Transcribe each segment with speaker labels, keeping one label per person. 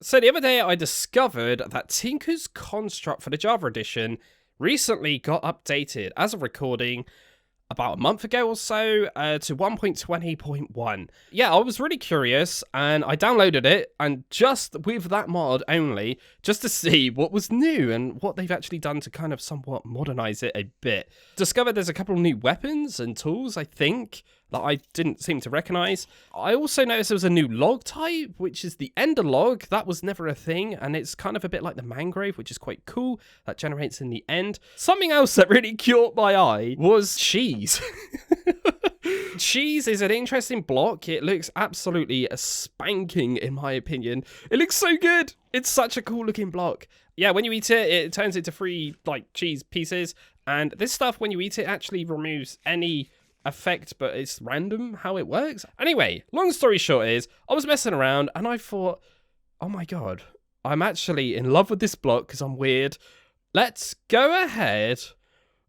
Speaker 1: So the other day I discovered that Tinker's construct for the Java edition recently got updated as of recording about a month ago or so to 1.20.1. Yeah, I was really curious and I downloaded it, and just with that mod only, just to see what was new and what they've actually done to kind of somewhat modernize it a bit. Discovered there's a couple of new weapons and tools, I think, that I didn't seem to recognize. I also noticed there was a new log type, which is the ender log. That was never a thing, and it's kind of a bit like the mangrove, which is quite cool. That generates in the end. Something else that really caught my eye was cheese. Cheese is an interesting block. It looks absolutely spanking, in my opinion. It looks so good. It's such a cool looking block. Yeah, when you eat it, it turns into 3 like cheese pieces, and this stuff, when you eat it, actually removes any effect, but it's random how it works. Anyway, long story short is, I was messing around and I thought, oh my god, I'm actually in love with this block because I'm weird. Let's go ahead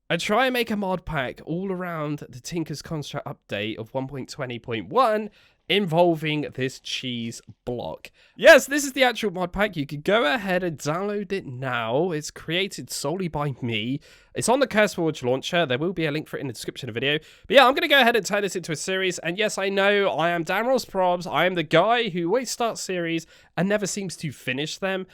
Speaker 1: and try and make a mod pack all around the Tinker's Construct update of 1.20.1 involving this cheese block. Yes, this is the actual mod pack. You can go ahead and download it now. It's created solely by me. It's on the CurseForge launcher. There will be a link for it in the description of the video. But yeah, I'm going to go ahead and turn this into a series. And yes, I know I am DanRobzProbz. I am the guy who always starts series and never seems to finish them.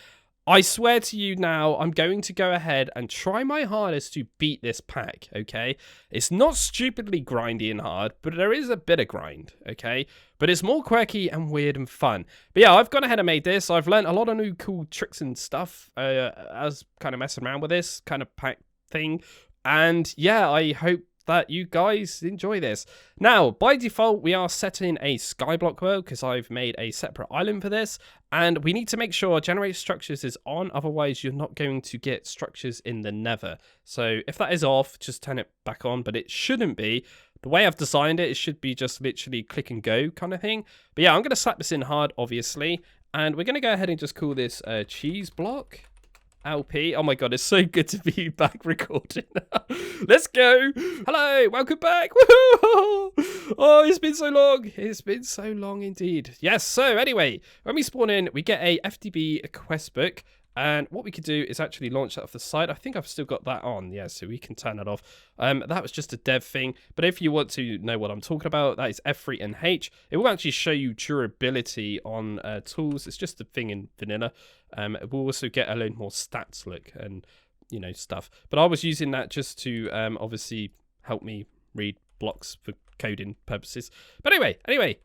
Speaker 1: I swear to you now, I'm going to go ahead and try my hardest to beat this pack, okay? It's not stupidly grindy and hard, but there is a bit of grind, okay? But it's more quirky and weird and fun. But yeah, I've gone ahead and made this. I've learned a lot of new cool tricks and stuff as kind of messing around with this kind of pack thing. And yeah, I hope that you guys enjoy this. Now, by default, we are setting a Skyblock world because I've made a separate island for this, and we need to make sure generate structures is on, otherwise you're not going to get structures in the nether. So if that is off, just turn it back on, but it shouldn't be. The way I've designed it, it should be just literally click and go kind of thing. But yeah, I'm going to slap this in hard, obviously, and we're going to go ahead and just call this cheese block. LP. Oh my god, it's so good to be back recording. Let's go. Hello, welcome back. Woohoo! Oh, it's been so long. It's been so long indeed. Yes, so anyway, when we spawn in, we get a FTB quest book. And what we could do is actually launch that off the side. I think I've still got that on. Yeah, so we can turn that off. That was just a dev thing. But if you want to know what I'm talking about, that is F3 and H. It will actually show you durability on tools. It's just a thing in vanilla. We'll also get a load more stats look and, you know, stuff. But I was using that just to obviously help me read blocks for coding purposes. But anyway,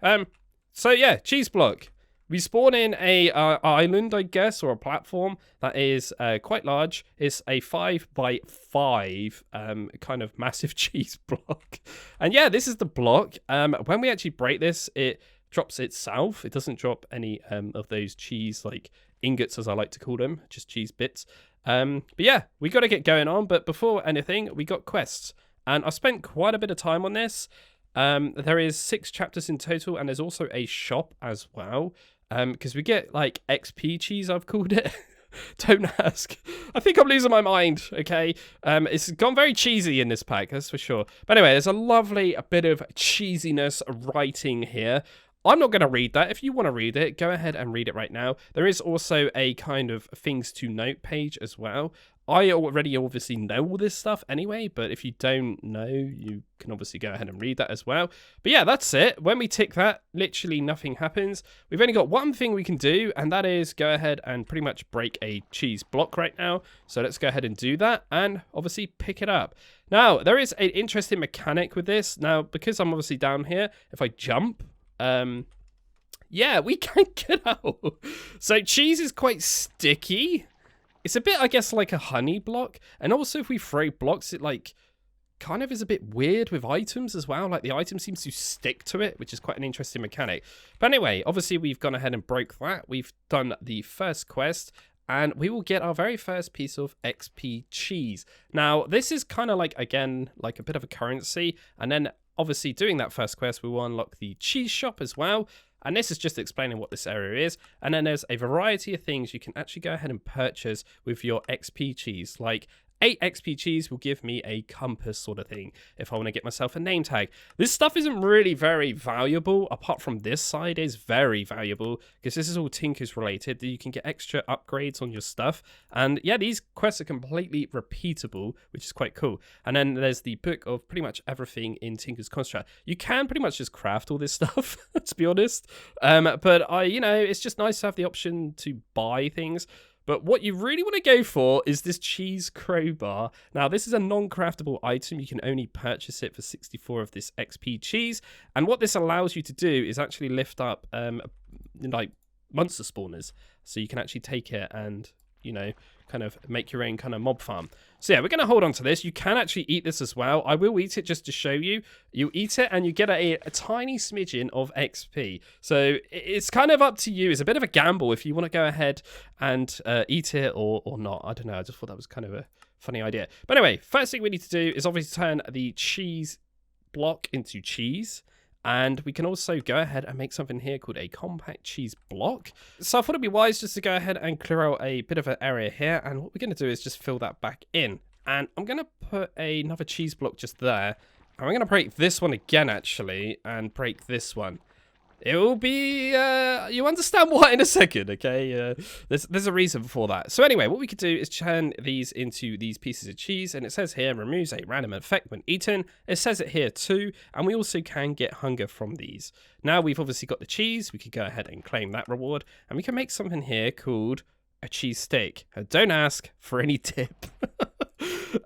Speaker 1: so yeah, cheese block. We spawn in a island, I guess, or a platform that is quite large. It's a 5x5 kind of massive cheese block. And yeah, this is the block. When we actually break this, it drops itself. It doesn't drop any of those cheese like ingots, as I like to call them, just cheese bits. But yeah, we got to get going on. But before anything, we got quests. And I spent quite a bit of time on this. There is 6 chapters in total, and there's also a shop as well. Because we get like XP cheese, I've called it. Don't ask. I think I'm losing my mind, okay? It's gone very cheesy in this pack, that's for sure. But anyway, there's a lovely bit of cheesiness writing here. I'm not going to read that. If you want to read it, go ahead and read it right now. There is also a kind of things to note page as well. I already obviously know all this stuff anyway, but if you don't know, you can obviously go ahead and read that as well. But yeah, that's it. When we tick that, literally nothing happens. We've only got one thing we can do, and that is go ahead and pretty much break a cheese block right now. So let's go ahead and do that and obviously pick it up. Now, there is an interesting mechanic with this. Now, because I'm obviously down here, if I jump, yeah, we can't get out. So cheese is quite sticky. It's a bit, I guess, like a honey block. And also, if we throw blocks, it, like, kind of is a bit weird with items as well. Like, the item seems to stick to it, which is quite an interesting mechanic. But anyway, obviously, we've gone ahead and broke that. We've done the first quest, and we will get our very first piece of XP cheese. Now, this is kind of like, again, like a bit of a currency. And then, obviously, doing that first quest, we will unlock the cheese shop as well. And this is just explaining what this area is. And then there's a variety of things you can actually go ahead and purchase with your XP cheese, like 8 XP cheese will give me a compass sort of thing if I want to get myself a name tag. This stuff isn't really very valuable, apart from this side is very valuable, because this is all Tinkers related. You can get extra upgrades on your stuff. And yeah, these quests are completely repeatable, which is quite cool. And then there's the book of pretty much everything in Tinker's Construct. You can pretty much just craft all this stuff, to be honest. But it's just nice to have the option to buy things. But what you really want to go for is this cheese crowbar. Now, this is a non-craftable item. You can only purchase it for 64 of this XP cheese. And what this allows you to do is actually lift up like monster spawners. So you can actually take it and, kind of make your own kind of mob farm. So yeah, we're going to hold on to this. You can actually eat this as well. I will eat it just to show you. You eat it and you get a tiny smidgen of XP. So it's kind of up to you. It's a bit of a gamble if you want to go ahead and eat it or not. I don't know. I just thought that was kind of a funny idea. But anyway, first thing we need to do is obviously turn the cheese block into cheese. And we can also go ahead and make something here called a compact cheese block. So I thought it'd be wise just to go ahead and clear out a bit of an area here. And what we're going to do is just fill that back in. And I'm going to put another cheese block just there. And we're going to break this one again, actually, and break this one. It will be, you understand why in a second, okay? There's a reason for that. So anyway, what we could do is turn these into these pieces of cheese. And it says here, removes a random effect when eaten. It says it here too. And we also can get hunger from these. Now we've obviously got the cheese. We could go ahead and claim that reward. And we can make something here called a cheese steak. Don't ask for any tip.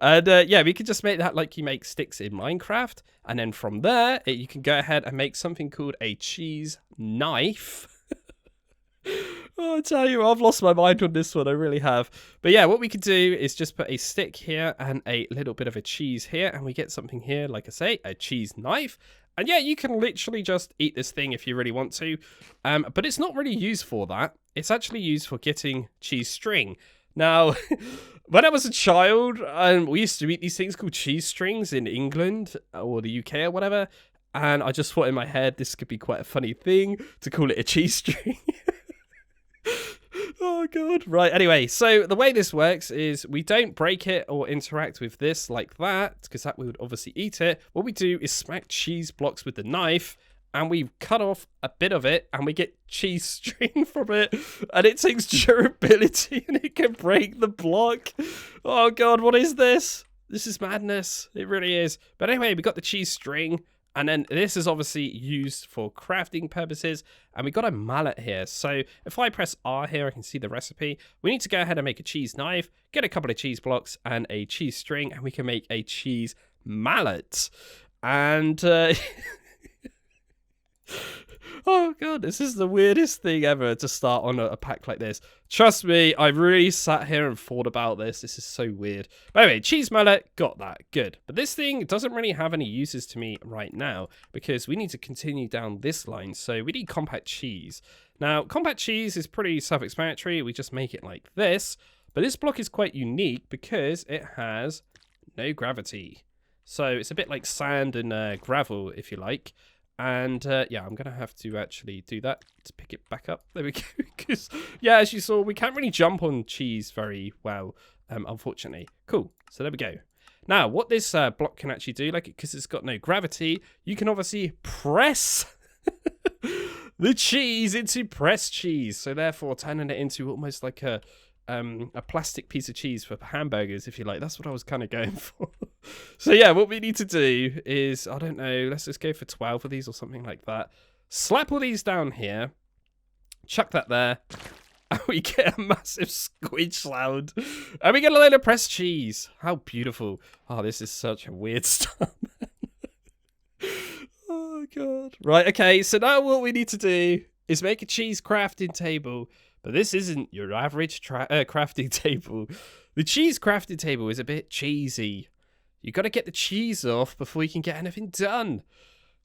Speaker 1: And yeah, we could just make that like you make sticks in Minecraft. And then from there, you can go ahead and make something called a cheese knife. Oh, I tell you, I've lost my mind on this one. I really have. But yeah, what we could do is just put a stick here and a little bit of a cheese here. And we get something here, like I say, a cheese knife. And yeah, you can literally just eat this thing if you really want to. But it's not really used for that. It's actually used for getting cheese string. Now, when I was a child, we used to eat these things called cheese strings in England or the UK or whatever. And I just thought in my head, this could be quite a funny thing to call it a cheese string. Oh, God. Right. Anyway, so the way this works is we don't break it or interact with this like that, because that would obviously eat it. What we do is smack cheese blocks with the knife. And we cut off a bit of it and we get cheese string from it. And it takes durability and it can break the block. Oh, God, what is this? This is madness. It really is. But anyway, we got the cheese string. And then this is obviously used for crafting purposes. And we got a mallet here. So if I press R here, I can see the recipe. We need to go ahead and make a cheese knife, get a couple of cheese blocks and a cheese string. And we can make a cheese mallet. And... oh, God, this is the weirdest thing ever to start on a pack like this. Trust me, I really sat here and thought about this. This is so weird. But anyway, cheese mallet, got that. Good. But this thing doesn't really have any uses to me right now because we need to continue down this line. So we need compact cheese. Now, compact cheese is pretty self-explanatory. We just make it like this. But this block is quite unique because it has no gravity. So it's a bit like sand and gravel, if you like. And yeah, I'm going to have to actually do that to pick it back up. There we go. Because, yeah, as you saw, we can't really jump on cheese very well, unfortunately. Cool. So there we go. Now, what this block can actually do, like, because it's got no gravity, you can obviously press the cheese into pressed cheese. So therefore, turning it into almost like a plastic piece of cheese for hamburgers, if you like. That's what I was kind of going for. So yeah, what we need to do is, I don't know, let's just go for 12 of these or something like that. Slap all these down here. Chuck that there. And we get a massive squidge sound. And we get a load of pressed cheese. How beautiful. Oh, this is such a weird start. Oh, God. Right, okay, so now what we need to do is make a cheese crafting table. But this isn't your average crafting table. The cheese crafting table is a bit cheesy. You got to get the cheese off before you can get anything done.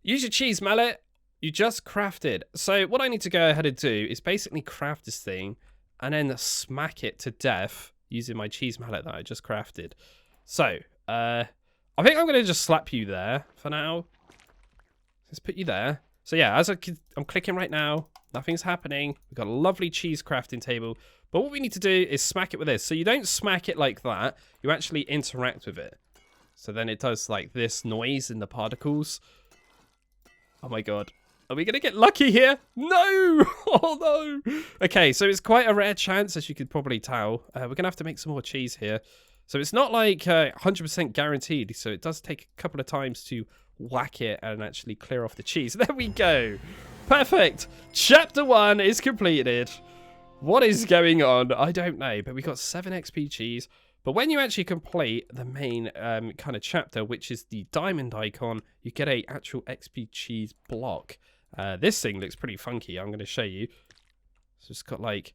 Speaker 1: Use your cheese mallet. You just crafted. So what I need to go ahead and do is basically craft this thing and then smack it to death using my cheese mallet that I just crafted. So, I think I'm going to just slap you there for now. Let's put you there. So yeah, as I'm clicking right now, Nothing's happening. We've got a lovely cheese crafting table. But what we need to do is smack it with this. So you don't smack it like that. You actually interact with it. So then it does like this noise in the particles. Oh my god. Are we going to get lucky here? No! Oh no! Okay, so it's quite a rare chance, as you could probably tell. We're going to have to make some more cheese here. So it's not like 100% guaranteed. So it does take a couple of times to whack it and actually clear off the cheese. There we go. Perfect. Chapter 1 is completed. What is going on? I don't know. But we got 7 XP cheese. But when you actually complete the main kind of chapter, which is the diamond icon, you get a actual XP cheese block. This thing looks pretty funky. I'm going to show you. So it's got like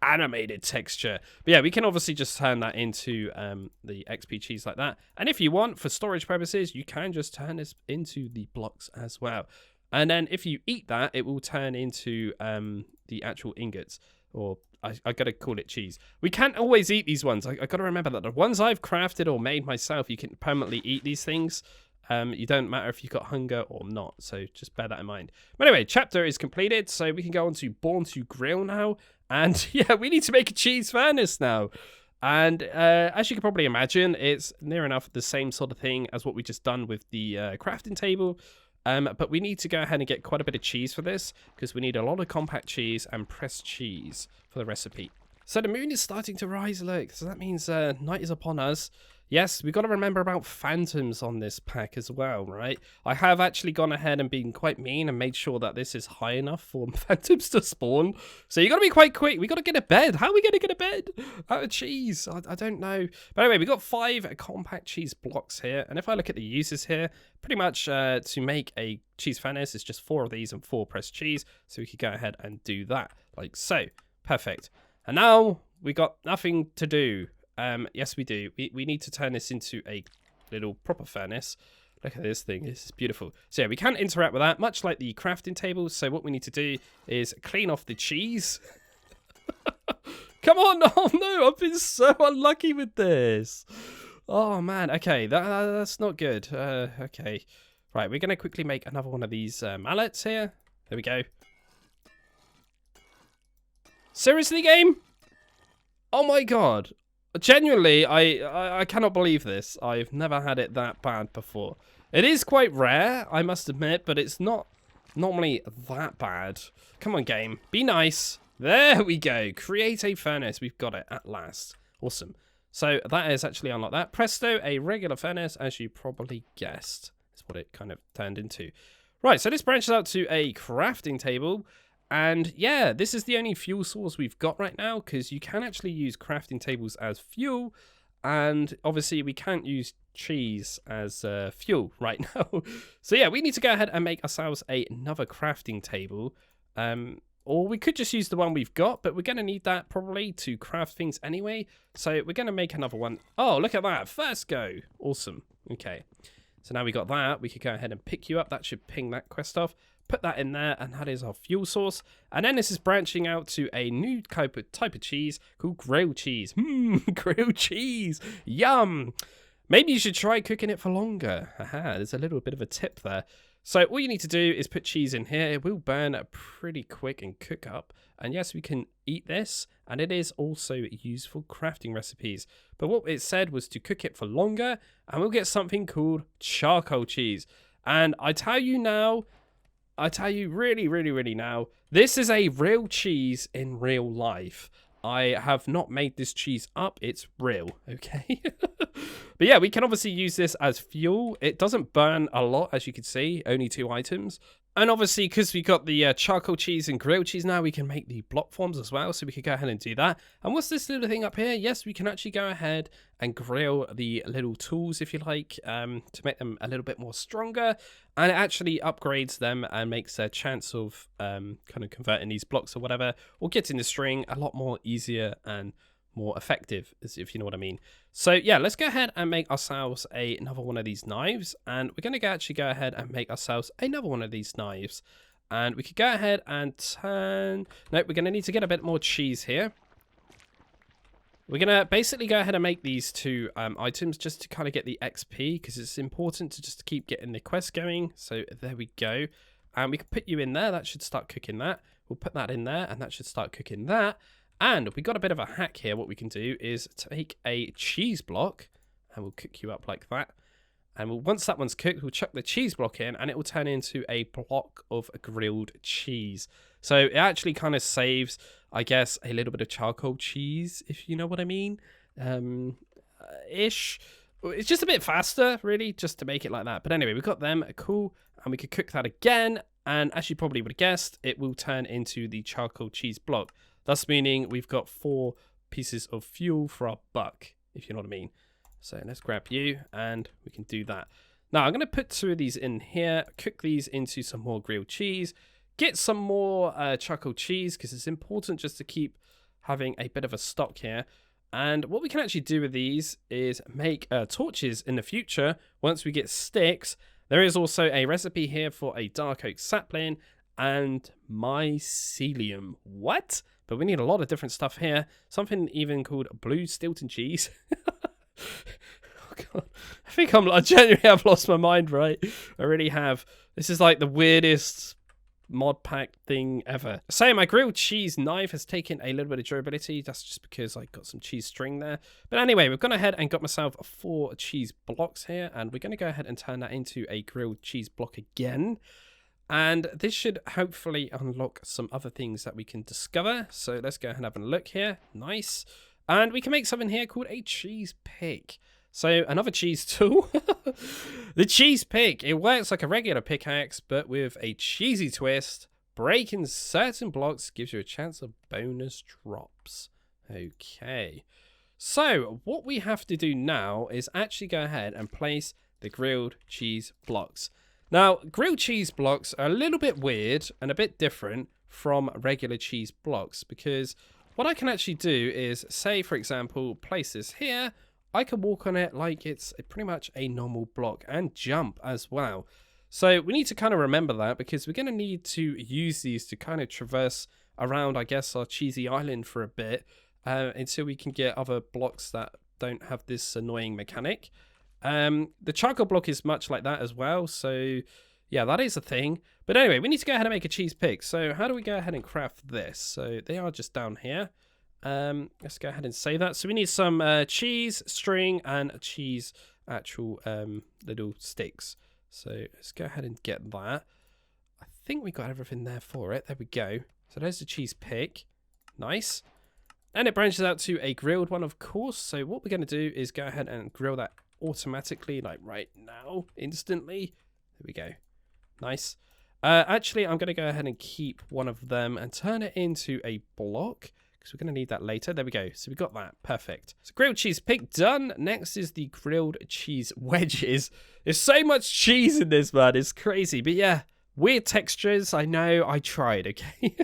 Speaker 1: animated texture. But yeah, we can obviously just turn that into the XP cheese like that. And if you want, for storage purposes, you can just turn this into the blocks as well. And then if you eat that, it will turn into the actual ingots. Or I gotta call it cheese. We can't always eat these ones. I gotta remember that the ones I've crafted or made myself, you can permanently eat these things. You don't matter if you've got hunger or not, so just bear that in mind. But anyway, chapter is completed, so we can go on to Born to Grill now. And yeah, we need to make a cheese furnace now. And as you can probably imagine, it's near enough the same sort of thing as what we just done with the crafting table. But we need to go ahead and get quite a bit of cheese for this, because we need a lot of compact cheese and pressed cheese for the recipe. So the moon is starting to rise, look. So that means night is upon us. Yes, we've got to remember about phantoms on this pack as well, right? I have actually gone ahead and been quite mean and made sure that this is high enough for phantoms to spawn. So you got to be quite quick. We got to get a bed. How are we going to get a bed out of cheese? I don't know. But anyway, we got 5 compact cheese blocks here. And if I look at the uses here, pretty much to make a cheese furnace, it's just 4 of these and 4 pressed cheese. So we could go ahead and do that like so. Perfect. And now we got nothing to do. Yes, we do. We need to turn this into a little proper furnace. Look at this thing. This is beautiful. So yeah, we can interact with that, much like the crafting table. So what we need to do is clean off the cheese. Come on. Oh, no. I've been so unlucky with this. Oh, man. Okay, that's not good. Okay. Right, we're going to quickly make another one of these mallets here. There we go. Seriously, game? Oh, my God. Genuinely, I cannot believe this. I've never had it that bad before. It is quite rare, I must admit, but it's not normally that bad. Come on, game. Be nice. There we go. Create a furnace. We've got it at last. Awesome. So that is actually unlocked that. Presto, a regular furnace, as you probably guessed. Is what it kind of turned into. Right, so this branches out to a crafting table. And yeah, this is the only fuel source we've got right now, because you can actually use crafting tables as fuel. And obviously we can't use cheese as fuel right now. So yeah, we need to go ahead and make ourselves another crafting table. Or we could just use the one we've got, but we're going to need that probably to craft things anyway. So we're going to make another one. Oh, look at that. First go. Awesome. Okay. So now we got that. We could go ahead and pick you up. That should ping that quest off. Put that in there, and that is our fuel source. And then this is branching out to a new type of cheese called grilled cheese. Grilled cheese. Yum. Maybe you should try cooking it for longer. Haha, there's a little bit of a tip there. So all you need to do is put cheese in here. It will burn pretty quick and cook up. And yes, we can eat this. And it is also used for crafting recipes. But what it said was to cook it for longer. And we'll get something called charcoal cheese. And I tell you now, really now, this is a real cheese in real life. I have not made this cheese up. It's real, okay? But yeah, we can obviously use this as fuel. It doesn't burn a lot, as you can see, only 2 items. And obviously, because we got the charcoal cheese and grilled cheese now, we can make the block forms as well. So we could go ahead and do that. And what's this little thing up here? Yes, we can actually go ahead and grill the little tools, if you like, to make them a little bit more stronger. And it actually upgrades them and makes a chance of kind of converting these blocks or whatever, or getting the string a lot more easier and more effective, if you know what I mean. So yeah, let's go ahead and make ourselves another one of these knives, and we're going to actually go ahead and make ourselves another one of these knives. And we could go ahead and turn... No, we're going to need to get a bit more cheese here. We're going to basically go ahead and make these 2 items just to kind of get the XP, because it's important to just keep getting the quest going. So there we go. and we can put you in there. That should start cooking that. We'll put that in there, and that should start cooking that. And we got a bit of a hack here. What we can do is take a cheese block, and we'll cook you up like that. And once that one's cooked, we'll chuck the cheese block in, and it will turn into a block of grilled cheese. So it actually kind of saves, I guess, a little bit of charcoal cheese, if you know what I mean. Ish. It's just a bit faster, really, just to make it like that. But anyway, we've got them. Cool. And we could cook that again. And as you probably would have guessed, it will turn into the charcoal cheese block. Thus meaning we've got 4 pieces of fuel for our buck, if you know what I mean. So let's grab you, and we can do that. Now, I'm going to put 2 of these in here, cook these into some more grilled cheese, get some more charcoal cheese, because it's important just to keep having a bit of a stock here. And what we can actually do with these is make torches in the future once we get sticks. There is also a recipe here for a dark oak sapling and mycelium. What? But we need a lot of different stuff here. Something even called blue Stilton cheese. Oh God. I think I genuinely have lost my mind, right? I really have. This is like the weirdest mod pack thing ever. So my grilled cheese knife has taken a little bit of durability. That's just because I got some cheese string there. But anyway, we've gone ahead and got myself 4 cheese blocks here, and we're going to go ahead and turn that into a grilled cheese block again. And this should hopefully unlock some other things that we can discover. So let's go ahead and have a look here. Nice. And we can make something here called a cheese pick. So another cheese tool. The cheese pick. It works like a regular pickaxe, but with a cheesy twist. Breaking certain blocks gives you a chance of bonus drops. Okay. So what we have to do now is actually go ahead and place the grilled cheese blocks. Now, grilled cheese blocks are a little bit weird and a bit different from regular cheese blocks, because what I can actually do is, say, for example, place this here. I can walk on it like it's pretty much a normal block and jump as well. So we need to kind of remember that, because we're going to need to use these to kind of traverse around, I guess, our cheesy island for a bit until we can get other blocks that don't have this annoying mechanic. The charcoal block is much like that as well. So yeah, that is a thing. But anyway, we need to go ahead and make a cheese pick. So how do we go ahead and craft this? So they are just down here. Let's go ahead and save that. So we need some cheese string and cheese actual little sticks. So let's go ahead and get that. I think we got everything there for it. There we go. So there's the cheese pick. Nice. And it branches out to a grilled one, of course. So what we're going to do is go ahead and grill that automatically, like right now, instantly. There we go. Nice. Actually, I'm going to go ahead and keep one of them and turn it into a block, because we're going to need that later. There we go. So we got that. Perfect. So grilled cheese pick done. Next is the grilled cheese wedges. There's so much cheese in this, man. It's crazy. But yeah, weird textures. I know. I tried, okay?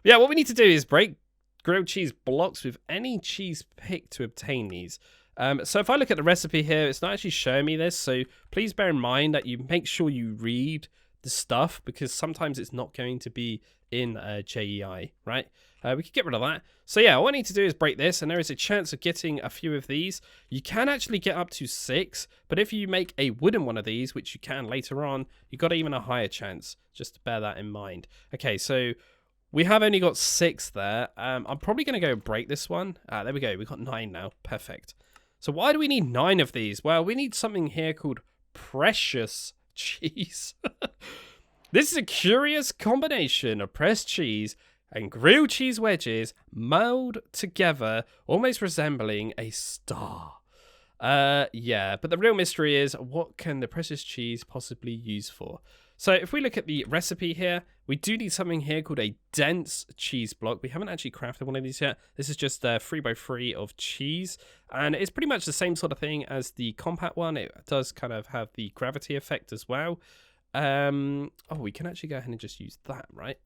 Speaker 1: Yeah, what we need to do is break grilled cheese blocks with any cheese pick to obtain these. So if I look at the recipe here, it's not actually showing me this. So please bear in mind that you make sure you read the stuff, because sometimes it's not going to be in JEI, right? We could get rid of that. So yeah, all I need to do is break this, and there is a chance of getting a few of these. You can actually get up to 6, but if you make a wooden one of these, which you can later on, you got even a higher chance. Just to bear that in mind. Okay, so we have only got 6 there. I'm probably going to go break this one. There we go. We've got 9 now. Perfect. So why do we need 9 of these? Well, we need something here called precious cheese. This is a curious combination of pressed cheese and grilled cheese wedges mulled together, almost resembling a star. Yeah, but the real mystery is, what can the precious cheese possibly use for? So if we look at the recipe here, we do need something here called a dense cheese block. We haven't actually crafted one of these yet. This is just 3x3 of cheese, and it's pretty much the same sort of thing as the compact one. It does kind of have the gravity effect as well. Oh, we can actually go ahead and just use that, right?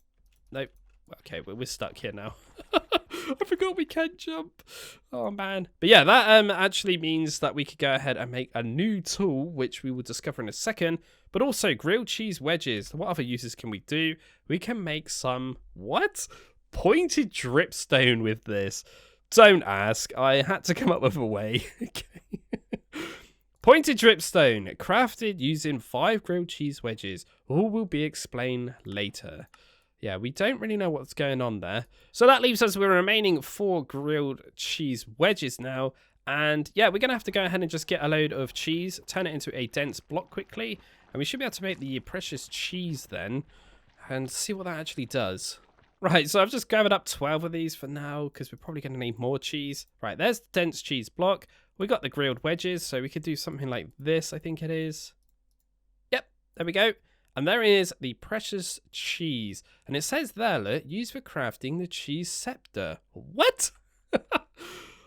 Speaker 1: Nope. Okay, we're stuck here now. I forgot we can jump. Oh, man. But yeah, that actually means that we could go ahead and make a new tool, which we will discover in a second. But also grilled cheese wedges. What other uses can we do? We can make some, what? Pointed dripstone with this. Don't ask. I had to come up with a way. Okay. Pointed dripstone, crafted using 5 grilled cheese wedges. All will be explained later. Yeah, we don't really know what's going on there. So that leaves us with remaining 4 grilled cheese wedges now. And yeah, we're going to have to go ahead and just get a load of cheese, turn it into a dense block quickly. And we should be able to make the precious cheese then and see what that actually does. Right, so I've just gathered up 12 of these for now because we're probably going to need more cheese. Right, there's the dense cheese block. We got the grilled wedges, so we could do something like this, I think it is. Yep, there we go. And there is the precious cheese. And it says there, look, used for crafting the cheese scepter. What?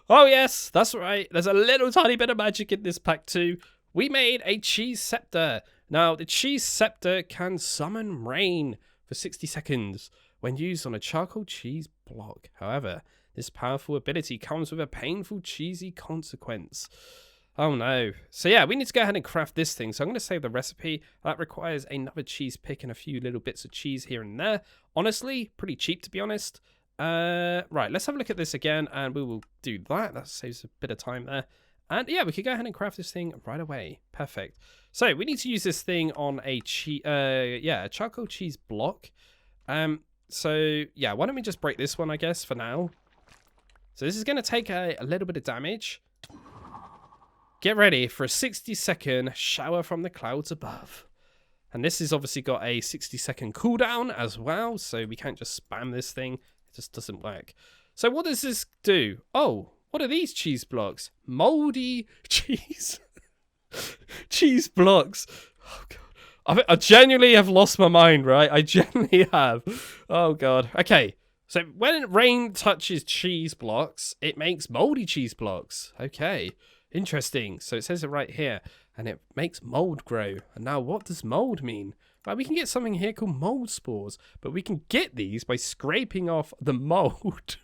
Speaker 1: Oh, yes, that's right. There's a little tiny bit of magic in this pack too. We made a cheese scepter. Now, the cheese scepter can summon rain for 60 seconds when used on a charcoal cheese block. However, this powerful ability comes with a painful cheesy consequence. Oh no. So yeah, we need to go ahead and craft this thing. So I'm going to save the recipe. That requires another cheese pick and a few little bits of cheese here and there. Honestly, pretty cheap to be honest. Right, let's have a look at this again and we will do that. That saves a bit of time there. And yeah, we could go ahead and craft this thing right away. Perfect. So we need to use this thing on a a charcoal cheese block. So yeah, why don't we just break this one, I guess, for now. So this is going to take a little bit of damage. Get ready for a 60-second shower from the clouds above. And this has obviously got a 60-second cooldown as well, so we can't just spam this thing. It just doesn't work. So what does this do? Oh, what are these cheese blocks? Moldy cheese. Cheese blocks. Oh, God. I genuinely have lost my mind, right? I genuinely have. Oh, God. Okay. So when rain touches cheese blocks, it makes moldy cheese blocks. Okay. Interesting. So it says it right here. And it makes mold grow. And now what does mold mean? Well, we can get something here called mold spores. But we can get these by scraping off the mold.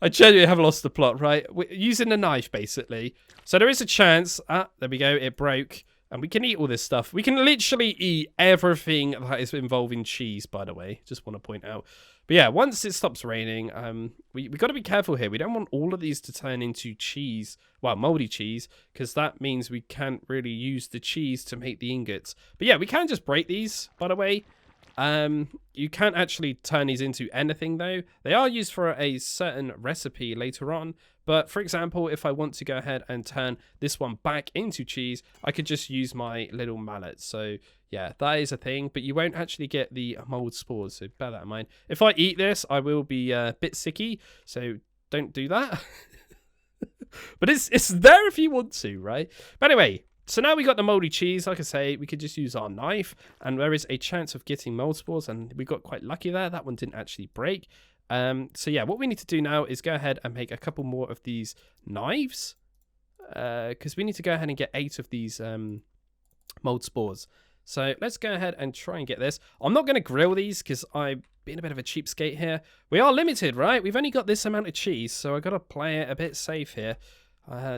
Speaker 1: I genuinely have lost the plot, right? We're using a knife, basically. So there is a chance. There we go. It broke. And we can eat all this stuff. We can literally eat everything that is involving cheese, by the way. Just want to point out. But yeah, once it stops raining, we got to be careful here. We don't want all of these to turn into cheese. Well, moldy cheese. Because that means we can't really use the cheese to make the ingots. But yeah, we can just break these, by the way. You can't actually turn these into anything, though. They are used for a certain recipe later on. But for example, if I want to go ahead and turn this one back into cheese, I could just use my little mallet. So yeah, that is a thing, but you won't actually get the mold spores. So bear that in mind. If I eat this, I will be a bit sicky. So don't do that. But it's there if you want to, right? But anyway, so now we got the moldy cheese. Like I say, we could just use our knife and there is a chance of getting mold spores. And we got quite lucky there. That one didn't actually break. So yeah, what we need to do now is go ahead and make a couple more of these knives. Because we need to go ahead and get 8 of these mold spores. So let's go ahead and try and get this. I'm not going to grill these because I'm being a bit of a cheapskate here. We are limited, right? We've only got this amount of cheese, so I've got to play it a bit safe here.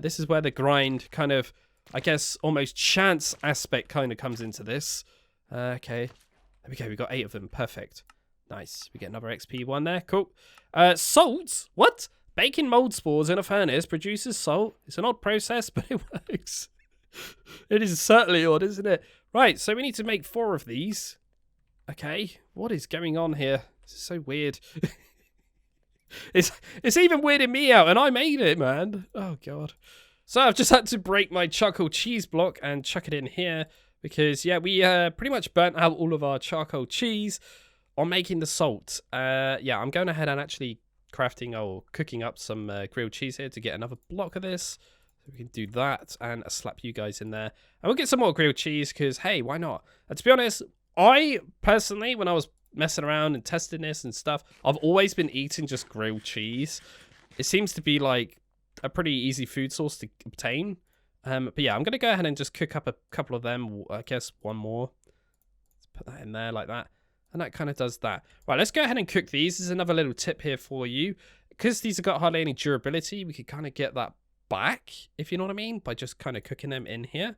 Speaker 1: This is where the grind kind of, I guess, almost chance aspect kind of comes into this. Okay, there we go. We got 8 of them. Perfect. Nice. We get another XP one there. Cool. Salt? What? Baking mold spores in a furnace produces salt. It's an odd process, but it works. It is certainly odd, isn't it? Right, so we need to make 4 of these. Okay, what is going on here? This is so weird. It's even weirding me out, and I made it, man. Oh, God. So I've just had to break my charcoal cheese block and chuck it in here. Because, yeah, we pretty much burnt out all of our charcoal cheese on making the salt. Yeah, I'm going ahead and actually crafting or cooking up some grilled cheese here to get another block of this. So we can do that and slap you guys in there. And we'll get some more grilled cheese because, hey, why not? And to be honest, I personally, when I was messing around and testing this and stuff, I've always been eating just grilled cheese. It seems to be like a pretty easy food source to obtain. But yeah, I'm going to go ahead and just cook up a couple of them. I guess one more. Let's put that in there like that. And that kind of does that. Right, let's go ahead and cook these. This is another little tip here for you. Because these have got hardly any durability, we could kind of get that back, if you know what I mean, by just kind of cooking them in here.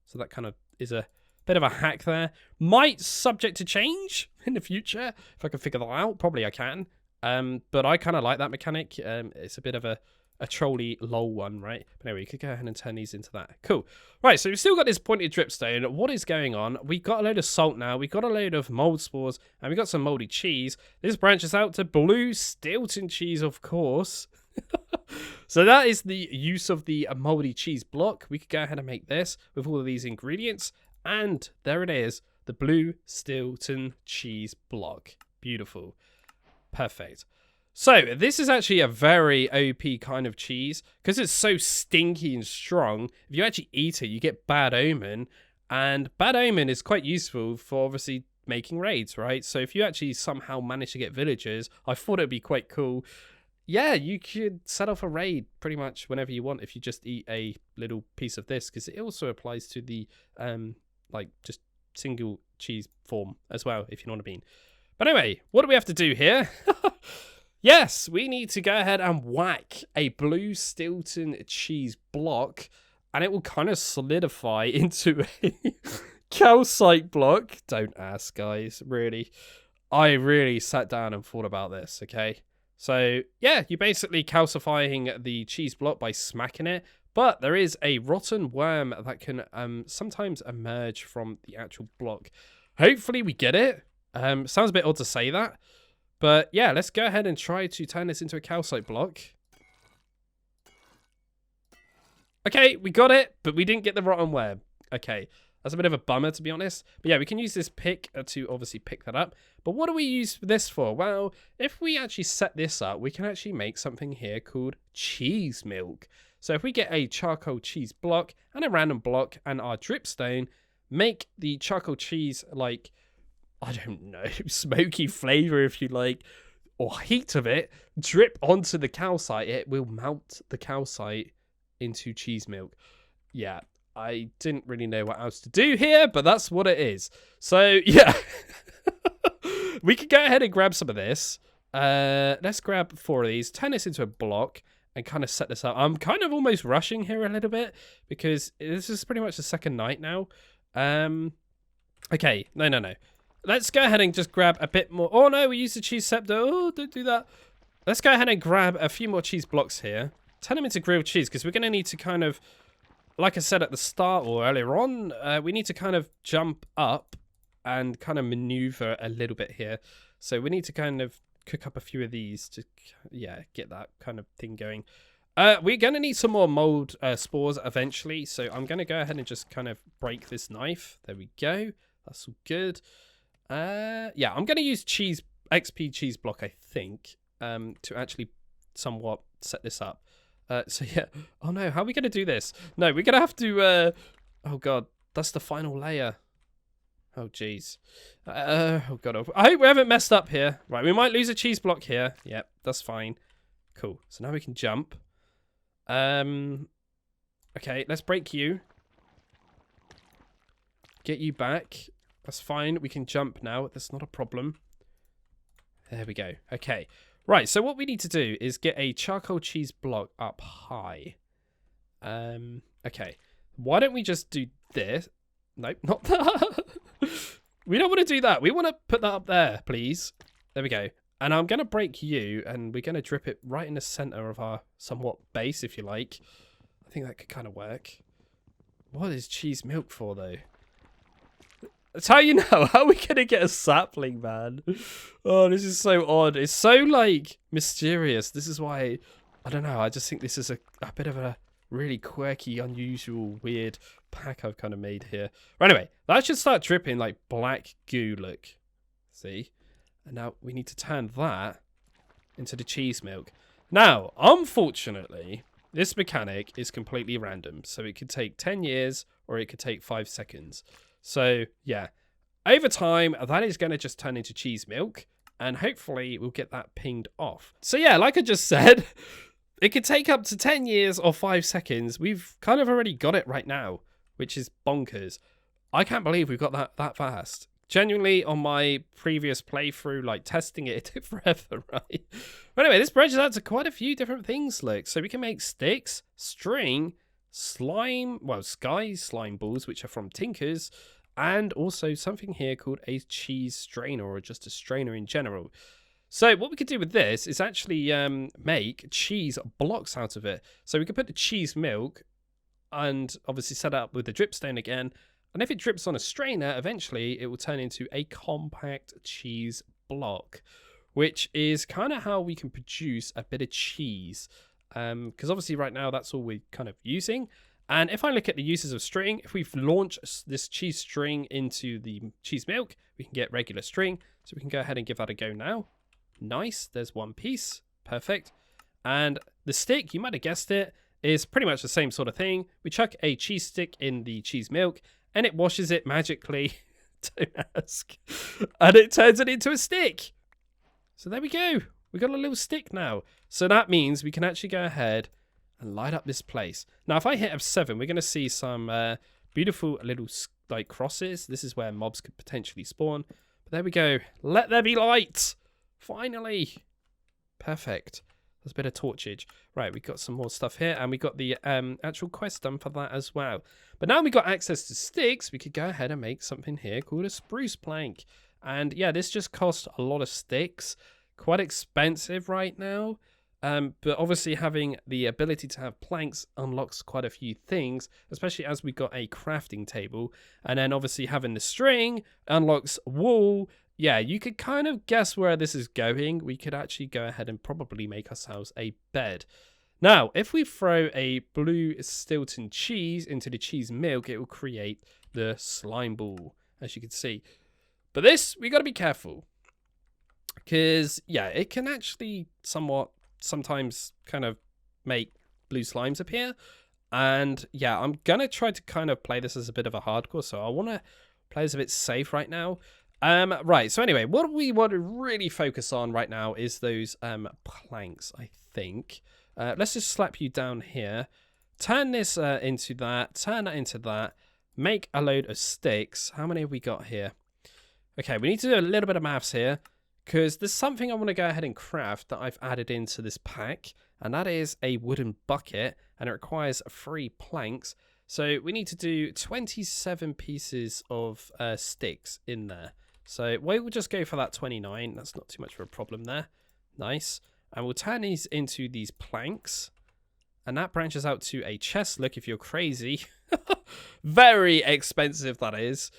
Speaker 1: So that kind of is a bit of a hack there. Might subject to change in the future. If I can figure that out, probably I can. But I kind of like that mechanic. It's a bit of a a trolley lol one, right? But anyway, you could go ahead and turn these into that. Cool. Right, so we've still got this pointed dripstone. What is going on? We got a load of salt now. We got a load of mold spores, and we got some moldy cheese. This branches out to blue Stilton cheese, of course. So that is the use of the moldy cheese block. We could go ahead and make this with all of these ingredients. And there it is, the blue Stilton cheese block. Beautiful. Perfect. So this is actually a very OP kind of cheese because it's so stinky and strong. If you actually eat it, you get bad omen. And bad omen is quite useful for obviously making raids, right? So if you actually somehow manage to get villagers, I thought it'd be quite cool. Yeah, you could set off a raid pretty much whenever you want if you just eat a little piece of this, because it also applies to the like just single cheese form as well, if you know what I mean. But anyway, what do we have to do here? Yes, we need to go ahead and whack a blue Stilton cheese block, and it will kind of solidify into a calcite block. Don't ask, guys, really. I really sat down and thought about this, okay? So, yeah, you're basically calcifying the cheese block by smacking it, but there is a rotten worm that can sometimes emerge from the actual block. Hopefully we get it. Sounds a bit odd to say that, but yeah, let's go ahead and try to turn this into a calcite block. Okay, we got it, but we didn't get the rotten worm. Okay, that's a bit of a bummer, to be honest. But yeah, we can use this pick to obviously pick that up. But what do we use this for? Well, if we actually set this up, we can actually make something here called cheese milk. So if we get a charcoal cheese block and a random block and our dripstone, make the charcoal cheese like, I don't know, smoky flavor if you like, or heat of it, drip onto the calcite, it will melt the calcite into cheese milk. Yeah, I didn't really know what else to do here, but that's what it is. So, yeah. We could go ahead and grab some of this. Let's grab 4 of these, turn this into a block, and kind of set this up. I'm kind of almost rushing here a little bit, because this is pretty much the second night now. Okay, no. Let's go ahead and just grab a bit more. Oh, no, we used the cheese scepter. Oh, don't do that. Let's go ahead and grab a few more cheese blocks here. Turn them into grilled cheese, because we're going to need to kind of, like I said at the start or earlier on, we need to kind of jump up and kind of maneuver a little bit here. So we need to kind of cook up a few of these to, yeah, get that kind of thing going. We're going to need some more mold spores eventually. So I'm going to go ahead and just kind of break this knife. There we go. That's all good. Yeah, I'm going to use XP cheese block, I think, to actually somewhat set this up. So yeah, oh no, how are we going to do this? No, we're going to have to, oh god, that's the final layer. Oh jeez. Oh god, I hope we haven't messed up here. Right, we might lose a cheese block here. Yep, that's fine. Cool, so now we can jump. Okay, let's break you. Get you back. That's fine, we can jump now. That's not a problem. There we go. Okay. Right, so what we need to do is get a charcoal cheese block up high. Okay. Why don't we just do this? Nope, not that. We don't want to do that. We want to put that up there, please. There we go. And I'm going to break you, and we're going to drip it right in the center of our somewhat base, if you like. I think that could kind of work. What is cheese milk for, though? That's how you know. How are we going to get a sapling, man? Oh, this is so odd. It's so, like, mysterious. This is why, I don't know. I just think this is a bit of a really quirky, unusual, weird pack I've kind of made here. But anyway, that should start dripping like black goo, look. See? And now we need to turn that into the cheese milk. Now, unfortunately, this mechanic is completely random. So it could take 10 years or it could take 5 seconds. So, yeah, over time, that is going to just turn into cheese milk, and hopefully we'll get that pinged off. So, yeah, like I just said, it could take up to 10 years or 5 seconds. We've kind of already got it right now, which is bonkers. I can't believe we've got that fast. Genuinely, on my previous playthrough, like testing it, it took forever, right? But anyway, this branches out to quite a few different things, look. So we can make sticks, string, slime, well, sky slime balls, which are from Tinkers, and also something here called a cheese strainer, or just a strainer in general. So what we could do with this is actually make cheese blocks out of it. So we could put the cheese milk and obviously set it up with the dripstone again. And if it drips on a strainer, eventually it will turn into a compact cheese block, which is kind of how we can produce a bit of cheese. Because obviously right now that's all we're kind of using. And if I look at the uses of string, if we launch this cheese string into the cheese milk, we can get regular string. So we can go ahead and give that a go now. Nice, there's one piece, perfect. And the stick, you might have guessed it, is pretty much the same sort of thing. We chuck a cheese stick in the cheese milk and it washes it magically, don't ask, and it turns it into a stick. So there we go, we got a little stick now. So that means we can actually go ahead and light up this place. Now if I hit F7, we're going to see some beautiful little like crosses. This is where mobs could potentially spawn. But there we go, let there be light. Finally. Perfect. There's a bit of torchage. Right, we've got some more stuff here. And we got the actual quest done for that as well. But now we got access to sticks, we could go ahead and make something here called a spruce plank. And yeah, this just costs a lot of sticks. Quite expensive right now. But obviously having the ability to have planks unlocks quite a few things, especially as we got a crafting table. And then obviously having the string unlocks wool. Yeah, you could kind of guess where this is going. We could actually go ahead and probably make ourselves a bed. Now, if we throw a blue Stilton cheese into the cheese milk, it will create the slime ball, as you can see. But this, we got to be careful. Because, yeah, it can actually sometimes kind of make blue slimes appear. And, yeah, I'm going to try to kind of play this as a bit of a hardcore. So I want to play this a bit safe right now. Right, so anyway, what we want to really focus on right now is those planks, I think. Let's just slap you down here. Turn this into that. Turn that into that. Make a load of sticks. How many have we got here? Okay, we need to do a little bit of maths here, because there's something I want to go ahead and craft that I've added into this pack, and that is a wooden bucket, and it requires 3 planks. So we need to do 27 pieces of sticks in there. So we will just go for that 29. That's not too much of a problem there. Nice. And we'll turn these into these planks. And that branches out to a chest. Look, if you're crazy. Very expensive, that is,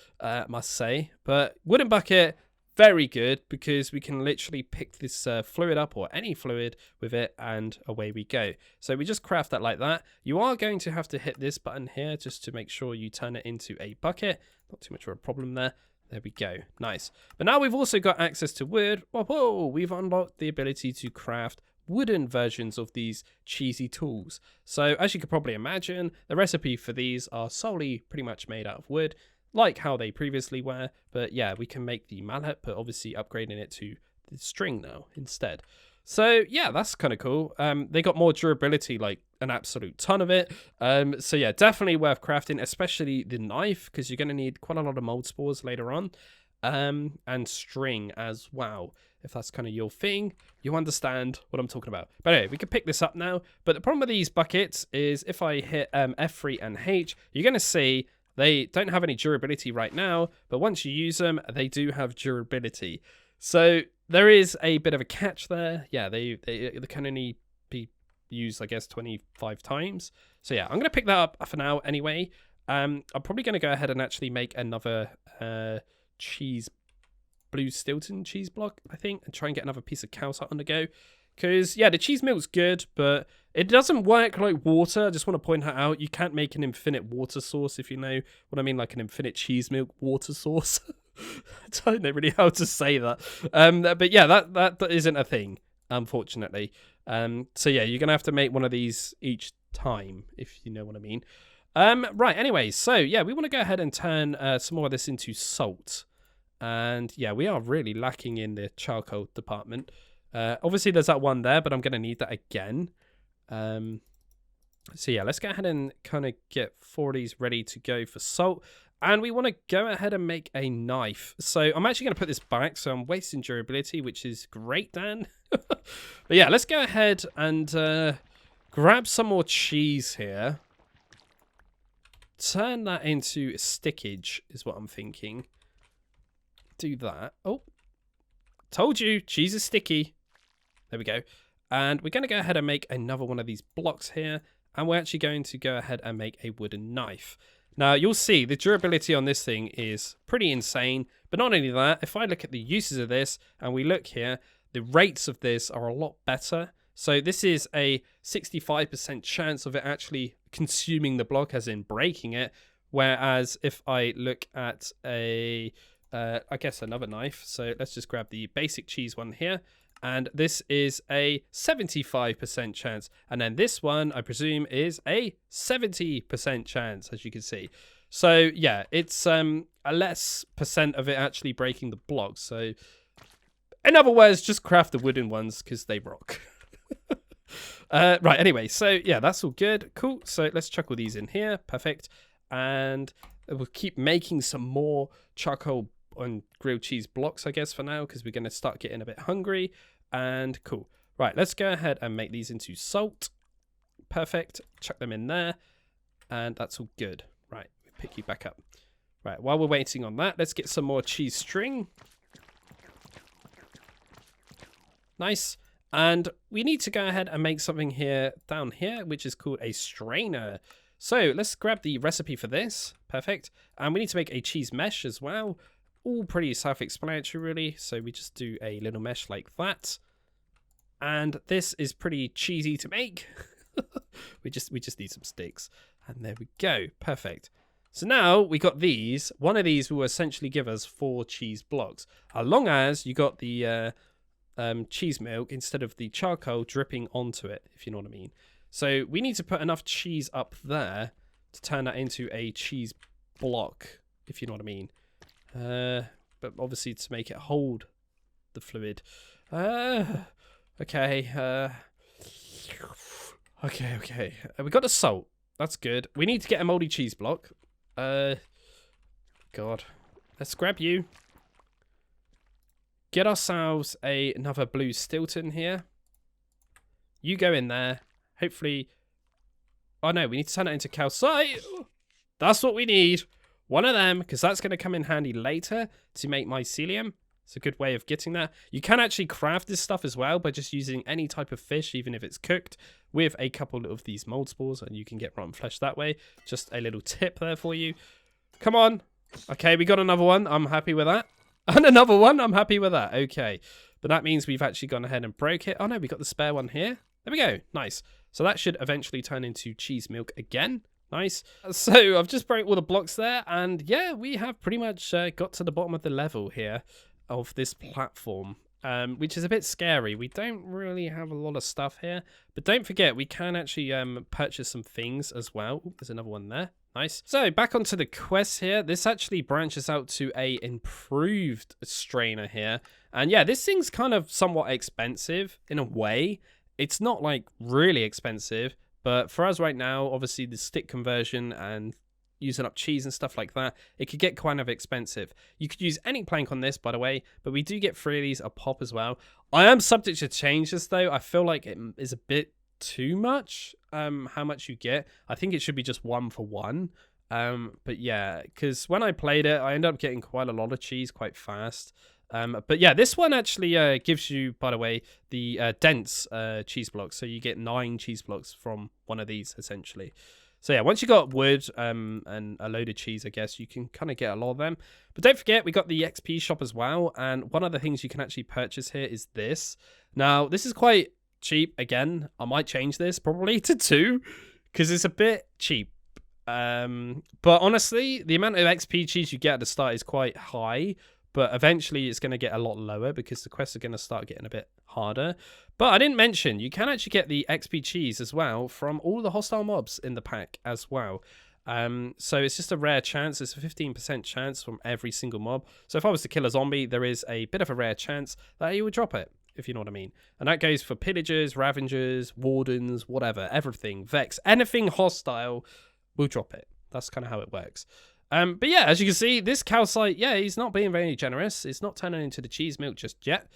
Speaker 1: must say. But wooden bucket, very good, because we can literally pick this fluid up, or any fluid with it, and away we go. So we just craft that like that. You are going to have to hit this button here just to make sure you turn it into a bucket. Not too much of a problem there. There we go. Nice. But now we've also got access to wood. Whoa, we've unlocked the ability to craft wooden versions of these cheesy tools. So as you could probably imagine, the recipe for these are solely pretty much made out of wood, like how they previously were. But yeah, we can make the mallet, but obviously upgrading it to the string now instead. So yeah, that's kind of cool. They got more durability, like an absolute ton of it. So yeah, definitely worth crafting, especially the knife, because you're going to need quite a lot of mold spores later on. And string as well. If that's kind of your thing, you understand what I'm talking about. But anyway, we can pick this up now. But the problem with these buckets is if I hit F3 and H, you're going to see they don't have any durability right now. But once you use them, they do have durability. So there is a bit of a catch there. Yeah, they can only be used, I guess, 25 times. So yeah, I'm going to pick that up for now anyway. I'm probably going to go ahead and actually make another blue Stilton cheese block, I think, and try and get another piece of calcite on the go. Because, yeah, the cheese milk's good, but it doesn't work like water. I just want to point that out. You can't make an infinite water source, if you know what I mean, like an infinite cheese milk water source. I don't know really how to say that. But yeah, that isn't a thing, unfortunately. So yeah, you're going to have to make one of these each time, if you know what I mean. Right, anyway, so yeah, we want to go ahead and turn some more of this into salt. And yeah, we are really lacking in the charcoal department. Obviously, there's that one there, but I'm going to need that again. So yeah, let's go ahead and kind of get 4 of these ready to go for salt. And we want to go ahead and make a knife. So I'm actually going to put this back, so I'm wasting durability, which is great, Dan. But yeah, let's go ahead and grab some more cheese here. Turn that into stickage is what I'm thinking. Do that. Oh, Told you, cheese is sticky. There we go. And we're going to go ahead and make another one of these blocks here. And we're actually going to go ahead and make a wooden knife. Now, you'll see the durability on this thing is pretty insane. But not only that, if I look at the uses of this and we look here, the rates of this are a lot better. So this is a 65% chance of it actually consuming the block, as in breaking it. Whereas if I look at I guess another knife. So let's just grab the basic cheese one here. And this is a 75% chance. And then this one, I presume, is a 70% chance, as you can see. So yeah, it's a less percent of it actually breaking the blocks. So in other words, just craft the wooden ones because they rock. Right, anyway, so yeah, that's all good. Cool. So let's chuck all these in here. Perfect. And we'll keep making some more charcoal on grilled cheese blocks, I guess, for now, because we're going to start getting a bit hungry. And cool. Right, let's go ahead and make these into salt. Perfect. Chuck them in there. And that's all good. Right, we'll pick you back up. Right, while we're waiting on that, let's get some more cheese string. Nice. And we need to go ahead and make something here down here, which is called a strainer. So let's grab the recipe for this. Perfect. And we need to make a cheese mesh as well. All pretty self-explanatory, really. So we just do a little mesh like that. And this is pretty cheesy to make. we just need some sticks. And there we go. Perfect. So now we got these. One of these will essentially give us 4 cheese blocks. As long as you got the cheese milk instead of the charcoal dripping onto it, if you know what I mean. So we need to put enough cheese up there to turn that into a cheese block, if you know what I mean. But obviously to make it hold the fluid. Okay. Okay. We got the salt. That's good. We need to get a moldy cheese block. God. Let's grab you. Get ourselves another blue Stilton here. You go in there. Hopefully. Oh no, we need to turn it into calcite. That's what we need. One of them, because that's going to come in handy later to make mycelium. It's a good way of getting that. You can actually craft this stuff as well by just using any type of fish, even if it's cooked, with a couple of these mold spores, and you can get rotten flesh that way. Just a little tip there for you. Come on. Okay, we got another one. I'm happy with that. And another one. I'm happy with that. Okay. But that means we've actually gone ahead and broke it. Oh no, we got the spare one here. There we go. Nice. So that should eventually turn into cheese milk again. Nice. So I've just broke all the blocks there. And yeah, we have pretty much got to the bottom of the level here of this platform. Which is a bit scary. We don't really have a lot of stuff here. But don't forget, we can actually purchase some things as well. Ooh, there's another one there. Nice. So back onto the quest here. This actually branches out to a improved strainer here. And yeah, this thing's kind of somewhat expensive in a way. It's not like really expensive. But for us right now, obviously the stick conversion and using up cheese and stuff like that, it could get kind of expensive. You could use any plank on this, by the way, but we do get 3 of these a pop as well. I am subject to change this though. I feel like it is a bit too much how much you get. I think it should be just 1 for 1. But yeah, because when I played it, I ended up getting quite a lot of cheese quite fast. But yeah, this one actually gives you, by the way, the dense cheese blocks. So you get 9 cheese blocks from one of these essentially. So yeah, once you got wood and a load of cheese, I guess, you can kind of get a lot of them. But don't forget, we got the XP shop as well. And one of the things you can actually purchase here is this. Now, this is quite cheap. Again, I might change this probably to 2 because it's a bit cheap. But honestly, the amount of XP cheese you get at the start is quite high. But eventually it's going to get a lot lower because the quests are going to start getting a bit harder. But I didn't mention, you can actually get the XP cheese as well from all the hostile mobs in the pack as well. So it's just a rare chance. It's a 15% chance from every single mob. So if I was to kill a zombie, there is a bit of a rare chance that you would drop it, if you know what I mean. And that goes for pillagers, ravengers, wardens, whatever, everything, Vex, anything hostile will drop it. That's kind of how it works. But yeah, as you can see, this calcite, yeah, he's not being very generous. It's not turning into the cheese milk just yet.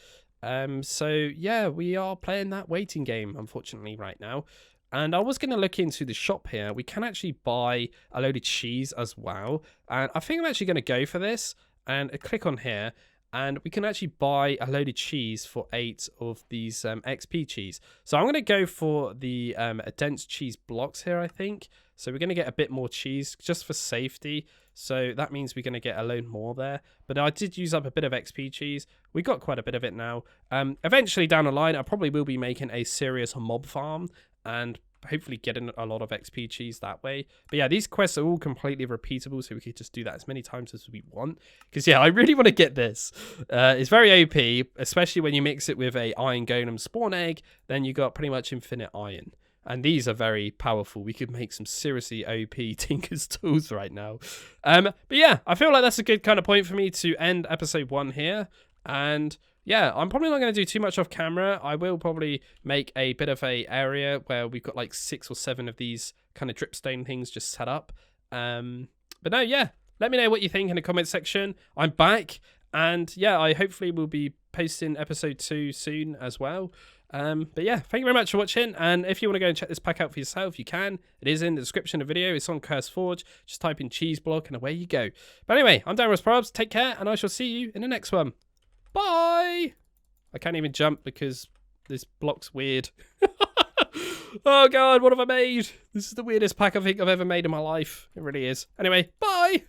Speaker 1: So yeah, we are playing that waiting game, unfortunately, right now. And I was going to look into the shop here. We can actually buy a load of cheese as well. And I think I'm actually going to go for this and click on here. and we can actually buy a load of cheese for 8 of these XP cheese. So I'm going to go for the dense cheese blocks here, I think. So we're going to get a bit more cheese just for safety. So that means we're going to get a load more there. But I did use up a bit of XP cheese. We got quite a bit of it now. Eventually down the line, I probably will be making a serious mob farm and hopefully getting a lot of XP cheese that way. But yeah, these quests are all completely repeatable, so we could just do that as many times as we want. Because yeah, I really want to get this. It's very OP, especially when you mix it with a iron golem spawn egg. Then you got pretty much infinite iron. And these are very powerful. We could make some seriously OP Tinker's Tools right now. But yeah, I feel like that's a good kind of point for me to end episode 1 here. And yeah, I'm probably not going to do too much off camera. I will probably make a bit of a area where we've got like 6 or 7 of these kind of dripstone things just set up. But no, yeah, let me know what you think in the comment section. I'm back, and yeah, I hopefully will be posting episode 2 soon as well. But yeah, thank you very much for watching, and if you want to go and check this pack out for yourself, you can. It is in the description of the video. It's on Cursed Forge. Just type in cheese block and away you go. But anyway, I'm DanRobzProbz. Take care, and I shall see you in the next one. Bye! I can't even jump because this block's weird. Oh god, what have I made? This is the weirdest pack I think I've ever made in my life. It really is. Anyway, bye!